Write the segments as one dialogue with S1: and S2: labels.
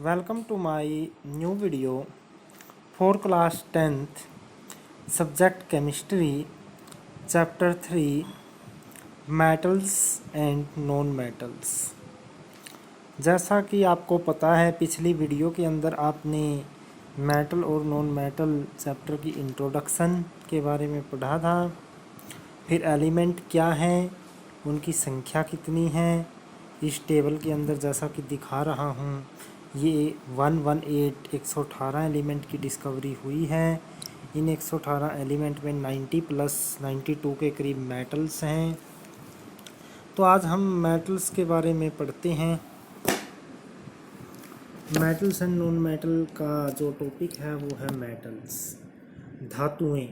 S1: Welcome to my new video for class 10th subject chemistry chapter 3 metals and non metals। जैसा कि आपको पता है पिछली वीडियो के अंदर आपने मेटल और नॉन मेटल चैप्टर की इंट्रोडक्शन के बारे में पढ़ा था। फिर एलिमेंट क्या हैं, उनकी संख्या कितनी है। इस टेबल के अंदर जैसा कि दिखा रहा हूँ ये 118 एलिमेंट की डिस्कवरी हुई है। इन 118 एलिमेंट में 90 प्लस 92 के करीब मेटल्स हैं। तो आज हम मेटल्स के बारे में पढ़ते हैं। मेटल्स एंड नॉन मेटल का जो टॉपिक है वो है मेटल्स, धातुएं।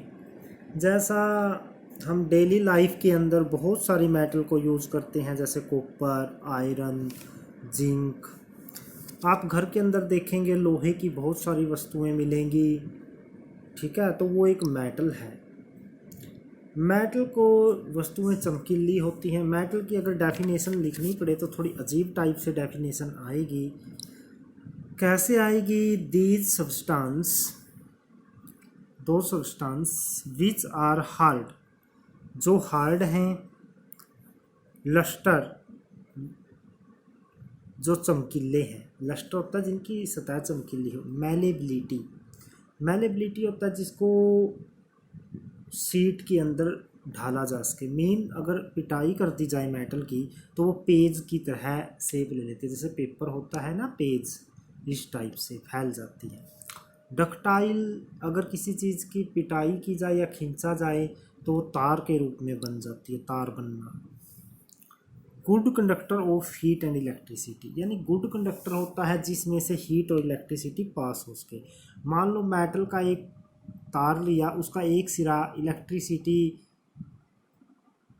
S1: जैसा हम डेली लाइफ के अंदर बहुत सारी मेटल को यूज़ करते हैं, जैसे कॉपर, आयरन, जिंक। आप घर के अंदर देखेंगे लोहे की बहुत सारी वस्तुएं मिलेंगी, ठीक है, तो वो एक मेटल है। मेटल को वस्तुएं चमकीली होती हैं। मेटल की अगर डेफिनेशन लिखनी पड़े तो थोड़ी अजीब टाइप से डेफिनेशन आएगी। कैसे आएगी? दीज सब्सटेंस, दो सब्सटेंस विच आर हार्ड, जो हार्ड हैं, लस्टर, जो चमकीले हैं। लस्टर होता है जिनकी सतह चमकीली हो। मैलेबिलिटी, मैलेबिलिटी होता है जिसको सीट के अंदर ढाला जा सके। मीन अगर पिटाई कर दी जाए मेटल की तो वो पेज की तरह शेप ले लेते हैं, जैसे पेपर होता है ना, पेज इस टाइप से फैल जाती है। डक्टाइल, अगर किसी चीज़ की पिटाई की जाए या खींचा जाए तो वो तार के रूप में बन जाती है, तार बनना। Good conductor of heat and electricity, यानी गुड कंडक्टर होता है जिसमें से हीट और इलेक्ट्रिसिटी पास हो सके। मान लो मेटल का एक तार लिया, उसका एक सिरा इलेक्ट्रिसिटी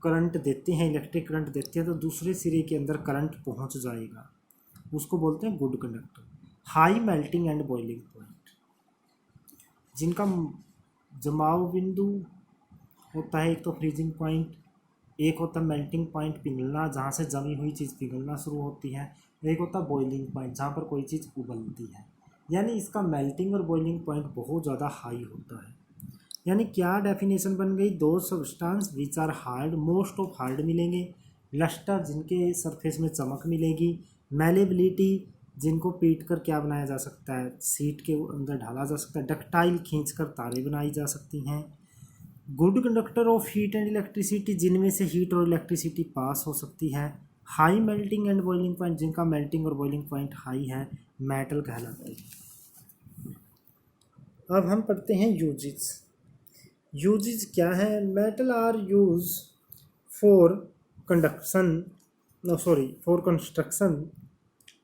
S1: करंट देते हैं, इलेक्ट्रिक करंट देते हैं, तो दूसरे सिरे के अंदर करंट पहुंच जाएगा, उसको बोलते हैं good conductor. High melting and boiling point, जिनका जमाव बिंदु होता है, एक तो फ्रीजिंग पॉइंट, एक होता है मेल्टिंग पॉइंट, पिघलना, जहाँ से जमी हुई चीज़ पिघलना शुरू होती है। एक होता है बॉइलिंग पॉइंट, जहाँ पर कोई चीज़ उबलती है। यानी इसका मेल्टिंग और बॉइलिंग पॉइंट बहुत ज़्यादा हाई होता है। यानी क्या डेफिनेशन बन गई? दो substance which are hard, most of hard मिलेंगे। लस्टर, जिनके सरफेस में चमक मिलेगी। मैलेबिलिटी, जिनको पीट कर क्या बनाया जा सकता है, सीट के अंदर ढाला जा सकता है। डक्टाइल, खींच कर तारे बनाई जा सकती हैं। Good conductor of heat and electricity, जिनमें से हीट और इलेक्ट्रिसिटी पास हो सकती है। High melting and boiling point, जिनका मेल्टिंग और बॉइलिंग पॉइंट हाई है, मेटल कहलाते हैं। अब हम पढ़ते हैं यूजेस। यूजेस क्या है? Metal are use for conduction, for construction,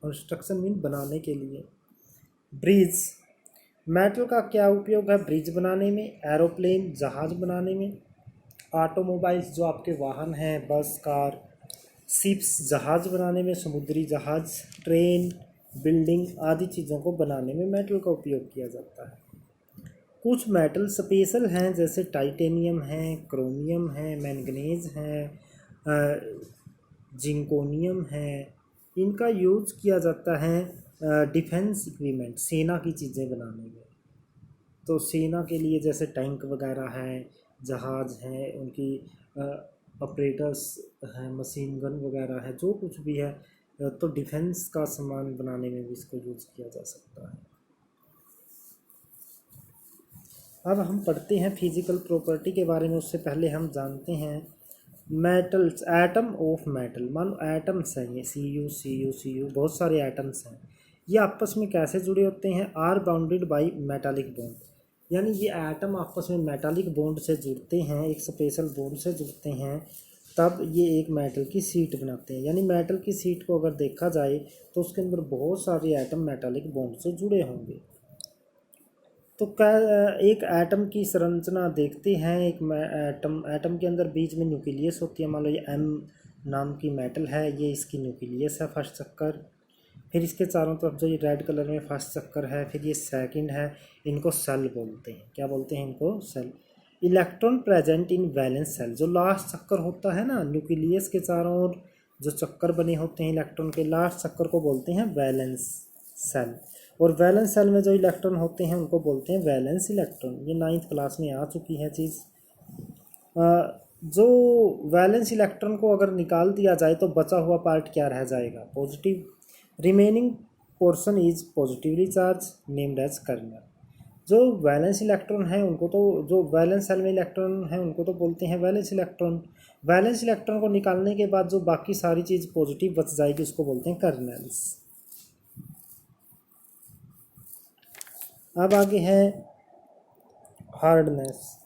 S1: construction mean बनाने के लिए। ब्रिज, मेटल का क्या उपयोग है? ब्रिज बनाने में, एरोप्लेन, जहाज़ बनाने में, ऑटोमोबाइल्स, जो आपके वाहन हैं, बस, कार, शिप्स, जहाज़ बनाने में, समुद्री जहाज़, ट्रेन, बिल्डिंग आदि चीज़ों को बनाने में मेटल का उपयोग किया जाता है। कुछ मेटल स्पेशल हैं, जैसे टाइटेनियम है, क्रोमियम है, मैंगनीज है, जिंकोनियम है। इनका यूज किया जाता है डिफेंस इक्विपमेंट, सेना की चीज़ें बनाने में। तो सेना के लिए जैसे टैंक वगैरह हैं, जहाज़ हैं, उनकी ऑपरेटर्स हैं, मशीन गन वगैरह है, जो कुछ भी है, तो डिफेंस का सामान बनाने में भी इसको यूज़ किया जा सकता है। अब हम पढ़ते हैं फिजिकल प्रॉपर्टी के बारे में। उससे पहले हम जानते हैं मेटल्स, एटम ऑफ मेटल। मान लो एटम्स हैं, ये सी यू, बहुत सारे एटम्स हैं। ये आपस में कैसे जुड़े होते हैं? Are bounded by metallic bond, यानी ये एटम आपस में मेटालिक बॉन्ड से जुड़ते हैं, एक स्पेशल बॉन्ड से जुड़ते हैं, तब ये एक मेटल की सीट बनाते हैं। यानी मेटल की सीट को अगर देखा जाए तो उसके अंदर बहुत सारे एटम मेटालिक बॉन्ड से जुड़े होंगे। तो क्या एक एटम की संरचना देखते हैं। एक एटम के अंदर बीच में न्यूक्लियस होती है। मान लो ये एम नाम की मेटल है, ये इसकी न्यूक्लियस है, फर्स्ट चक्कर। फिर इसके चारों तरफ जो ये रेड कलर में फर्स्ट चक्कर है, फिर ये सेकंड है, इनको सेल बोलते हैं। क्या बोलते हैं इनको? Shell. Electron present in valence shell, जो लास्ट चक्कर होता है ना, न्यूक्लियस के चारों ओर जो चक्कर बने होते हैं इलेक्ट्रॉन के, लास्ट चक्कर को बोलते हैं वैलेंस सेल। और वैलेंस सेल में जो इलेक्ट्रॉन होते हैं उनको बोलते हैं वैलेंस इलेक्ट्रॉन। ये 9th क्लास में आ चुकी है चीज़। जो वैलेंस इलेक्ट्रॉन को अगर निकाल दिया जाए तो बचा हुआ पार्ट क्या रह जाएगा, positive. Remaining portion is positively charge named as kernel. जो वैलेंस इलेक्ट्रॉन है उनको तो, जो वैलेंस सेल में इलेक्ट्रॉन है उनको तो बोलते हैं वैलेंस इलेक्ट्रॉन। वैलेंस इलेक्ट्रॉन को निकालने के बाद जो बाकी सारी चीज़ पॉजिटिव बच जाएगी उसको बोलते हैं कर्नल्स। अब आगे है हार्डनेस।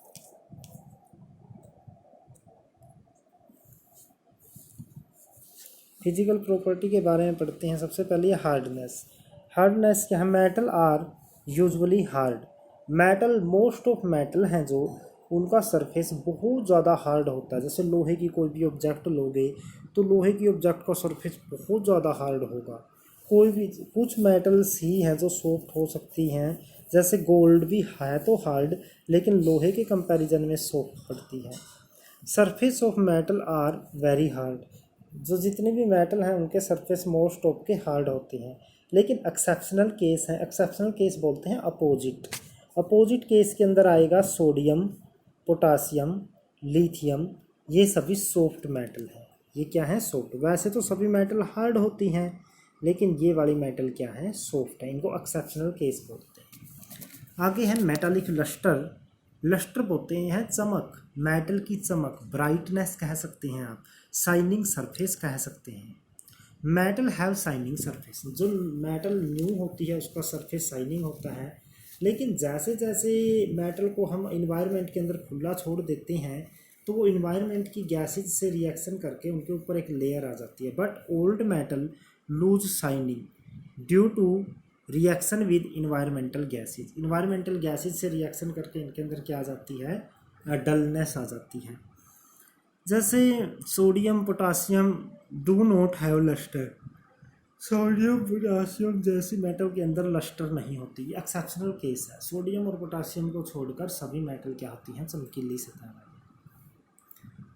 S1: फिजिकल प्रॉपर्टी के बारे में पढ़ते हैं। सबसे पहले हार्डनेस। हार्डनेस क्या है? Metal are usually hard. Metal, most of metal हैं जो, उनका सरफेस बहुत ज़्यादा हार्ड होता है। जैसे लोहे की कोई भी ऑब्जेक्ट लोगे तो लोहे की ऑब्जेक्ट का सरफेस बहुत ज़्यादा हार्ड होगा। कोई भी, कुछ मेटल्स ही हैं जो सॉफ्ट हो सकती हैं। जैसे गोल्ड भी है तो हार्ड, लेकिन लोहे के कंपैरिजन में सॉफ्ट पड़ती है। Surface of metal are very hard. जो जितने भी मेटल हैं उनके सरफेस मोस्ट ऑफ के हार्ड होते हैं। लेकिन एक्सेप्शनल केस हैं। एक्सेप्शनल केस बोलते हैं अपोजिट। अपोजिट केस के अंदर आएगा सोडियम, पोटासियम, लिथियम। ये सभी सॉफ्ट मेटल हैं। ये क्या है? सॉफ्ट। वैसे तो सभी मेटल हार्ड होती हैं, लेकिन ये वाली मेटल क्या है? सॉफ्ट है। इनको एक्सेप्शनल केस बोलते हैं। आगे है मेटालिक लस्टर। लस्टर बोलते हैं चमक, मेटल की चमक, ब्राइटनेस कह सकते हैं आप, शाइनिंग सरफेस कह सकते हैं। Metal have shining surface. जो मेटल न्यू होती है उसका सरफेस शाइनिंग होता है। लेकिन जैसे जैसे मेटल को हम इन्वायरमेंट के अंदर खुला छोड़ देते हैं तो वो इन्वायरमेंट की गैसेज से रिएक्शन करके उनके ऊपर एक लेयर आ जाती है। But old metal lose shining due to reaction with environmental gases. Environmental gases से रिएक्शन करके इनके अंदर क्या आ जाती है? डलनेस आ जाती है। जैसे sodium, potassium do not have lustre. Sodium, potassium जैसी मेटल के अंदर लस्टर नहीं होती। ये एक्सेप्शनल केस है। सोडियम और पोटासियम को छोड़कर सभी मेटल क्या होती हैं? चमकीली सतह वाली।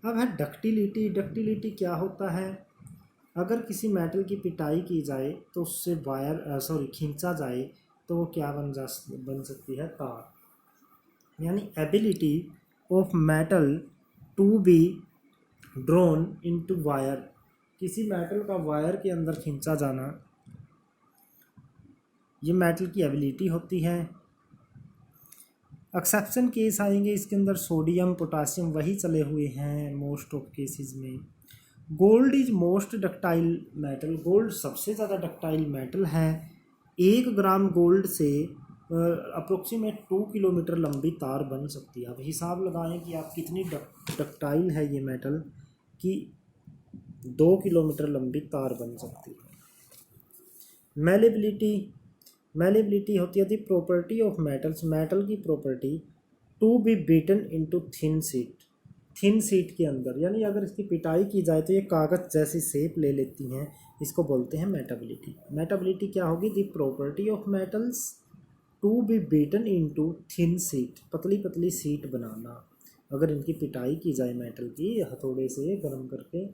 S1: अब है डक्टिलिटी। डक्टिलिटी क्या होता है? अगर किसी मेटल की पिटाई की जाए तो उससे वायर खींचा जाए तो वो क्या बन सकती है? तार। यानी ability of metal to be drawn into wire. किसी मेटल का वायर के अंदर खींचा जाना, ये मेटल की एबिलिटी होती है। एक्सेप्शन केस आएंगे इसके अंदर, सोडियम, पोटासियम वही चले हुए हैं मोस्ट ऑफ केसेस में। Gold is most ductile metal. Gold सबसे ज़्यादा डक्टाइल मेटल है। 1 ग्राम गोल्ड से अप्रोक्सीमेट 2 किलोमीटर लंबी तार बन सकती है। अब हिसाब लगाएं कि आप कितनी डक्टाइल है ये मेटल कि 2 किलोमीटर लंबी तार बन सकती है। मेलेबिलिटी। मेलेबिलिटी होती है the property of metals. Metal की property to be beaten into thin sheet. Thin sheet के अंदर, यानी अगर इसकी पिटाई की जाए तो ये कागज़ जैसी शेप ले लेती हैं। इसको बोलते हैं मेटाबिलिटी। मेटाबिलिटी क्या होगी? The property of metals to be beaten into thin sheet. पतली पतली शीट बनाना। अगर इनकी पिटाई की जाए मेटल की हथौड़े से गर्म करके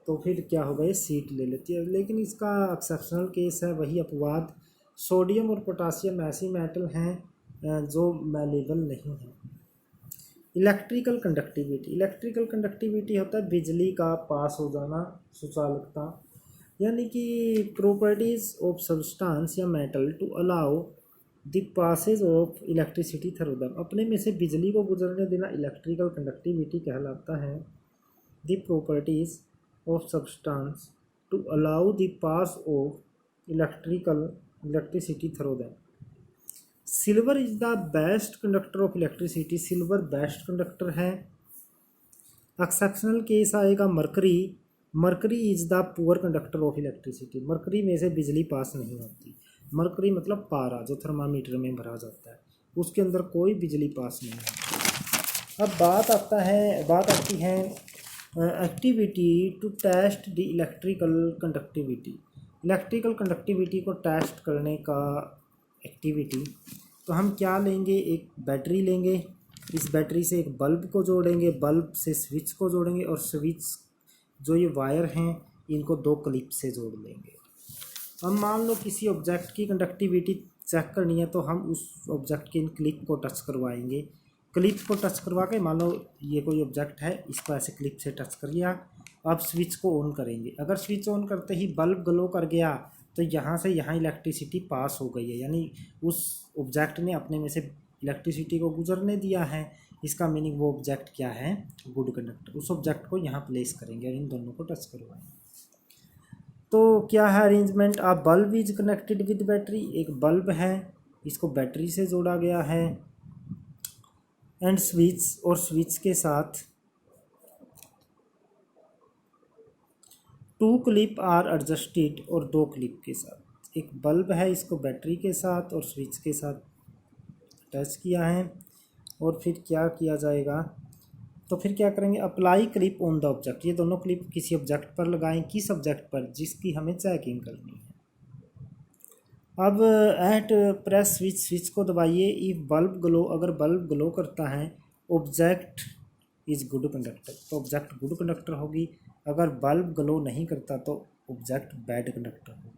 S1: तो फिर क्या होगा? ये शीट ले लेती है। लेकिन इसका एक्सेप्शनल केस है वही अपवाद। सोडियम और पोटासियम ऐसी मेटल हैं जो मेलेबल नहीं हैं। Electrical conductivity. इलेक्ट्रिकल कंडक्टिविटी होता है बिजली का पास हो जाना, सुचालकता। यानी कि प्रॉपर्टीज ऑफ सब्सटेंस या metal to allow the passage of electricity through them. अपने में से बिजली को गुजरने देना इलेक्ट्रिकल कंडक्टिविटी कहलाता है। The properties of substance to allow the pass of electricity through them. Silver is the best conductor of electricity. Silver best conductor है। एक्सेप्शनल केस आएगा mercury. Mercury is the poor conductor of electricity. Mercury में से बिजली पास नहीं होती। Mercury मतलब पारा जो थर्मामीटर में भरा जाता है, उसके अंदर कोई बिजली पास नहीं होती। अब बात आती है activity to test the electrical conductivity. Electrical conductivity को टेस्ट करने का एक्टिविटी, तो हम क्या लेंगे? एक बैटरी लेंगे। इस बैटरी से एक बल्ब को जोड़ेंगे, बल्ब से स्विच को जोड़ेंगे, और स्विच जो ये वायर हैं इनको 2 क्लिप से जोड़ लेंगे। अब मान लो किसी ऑब्जेक्ट की कंडक्टिविटी चेक करनी है तो हम उस ऑब्जेक्ट के इन क्लिप को टच करवाएंगे। क्लिप को टच करवा के मान लो ये कोई ऑब्जेक्ट है, इसको ऐसे क्लिप से टच कर लिया। अब स्विच को ऑन करेंगे। अगर स्विच ऑन करते ही बल्ब ग्लो कर गया तो यहाँ से यहाँ इलेक्ट्रिसिटी पास हो गई है, यानी उस ऑब्जेक्ट ने अपने में से इलेक्ट्रिसिटी को गुजरने दिया है। इसका मीनिंग वो ऑब्जेक्ट क्या है, गुड कंडक्टर। उस ऑब्जेक्ट को यहाँ प्लेस करेंगे और इन दोनों को टच करवाएंगे। तो क्या है arrangement, a bulb is connected with battery, एक बल्ब है इसको बैटरी से जोड़ा गया है। एंड स्विच, और स्विच के साथ टू क्लिप आर एडजस्टेड, और दो क्लिप के साथ। एक बल्ब है इसको बैटरी के साथ और स्विच के साथ अटैच किया है। और फिर क्या किया जाएगा, तो फिर क्या करेंगे, apply clip on the object, ये दोनों क्लिप किसी ऑब्जेक्ट पर लगाएं। किस ऑब्जेक्ट पर, जिसकी हमें चेकिंग करनी है। अब एट प्रेस स्विच, स्विच को दबाइए। इफ बल्ब ग्लो, अगर बल्ब ग्लो करता है, ऑब्जेक्ट इज गुड कंडक्टर, तो ऑब्जेक्ट गुड कंडक्टर होगी। अगर बल्ब ग्लो नहीं करता तो ऑब्जेक्ट बैड कंडक्टर होगी।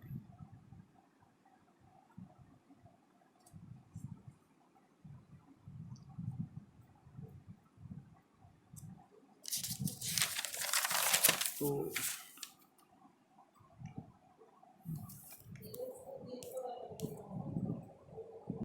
S1: तो